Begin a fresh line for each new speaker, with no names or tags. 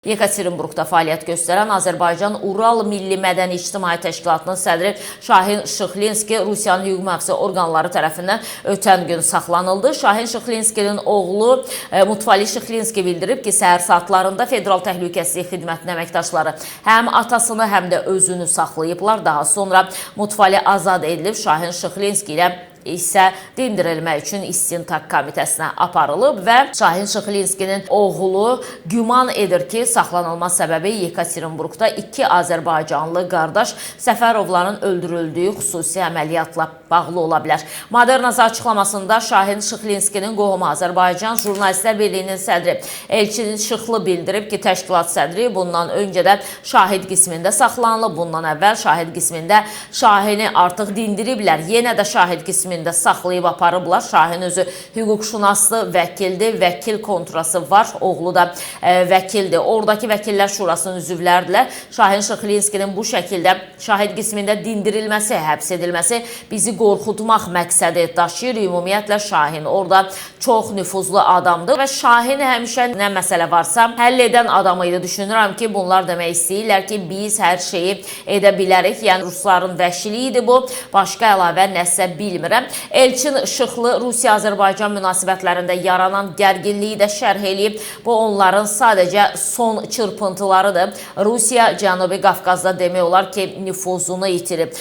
Yekaterinburqda fəaliyyət göstərən Azərbaycan Ural Milli Mədəni İctimai Təşkilatının sədri Şahin Şıxlinski Rusiyanın hüquq mühafizə orqanları tərəfindən ötən gün saxlanıldı. Şahin Şıxlinskinin oğlu Mutfali Şıxlinski bildirib ki, səhər saatlarında Federal Təhlükəsizlik Xidmətinin əməkdaşları həm atasını, həm də özünü saxlayıblar. Daha sonra Mutfali azad edilib. Şahin Şıxlinski ilə isə dindirilmək üçün İstintaq komitəsinə aparılıb və Şahin Şıxlinskinin oğlu güman edir ki, saxlanılma səbəbi Yekaterinburqda iki Azərbaycanlı qardaş Səfərovların öldürüldüyü xüsusi əməliyyatla bağlı ola bilər. Modernaz açıqlamasında Şahin Şıxlinskinin qohumu Azərbaycan Jurnalistlər Birliyinin sədri Elçin Şıxlı bildirib ki, təşkilat sədri bundan öncə də şahid qismində saxlanılıb. Bundan əvvəl şahid qismində Şahini artıq dindiriblər. Yenə də şahid qismində saxlayıb aparıblar. Şahin özü hüquqşünaslı vəkildir, vəkil kontrası var, oğlu da vəkildir. Oradakı Vəkillər Şurasının üzvləridirlər. Şahin Şıxlinskinin bu şəkildə şahid qismində dindirilməsi, həbs edilməsi bizi qorxutmaq məqsədi daşıyır. Ümumiyyətlə Şahin orada çox nüfuzlu adamdır və Şahin həmişə nə məsələ varsa həll edən adam idi. Düşünürəm ki, bunlar demək istəyirlər ki, biz hər şeyi edə bilərik. Yəni rusların vəhşiliyidir bu. Başqa əlavə nəsə bilmirəm. Elçin Şıxlı Rusiya-Azərbaycan münasibətlərində yaranan gərginliyi də şərh eləyib. Bu onların sadəcə son çırpıntılarıdır. Rusiya Cənubi Qafqazda demək olar ki, nüfuzunu itirib.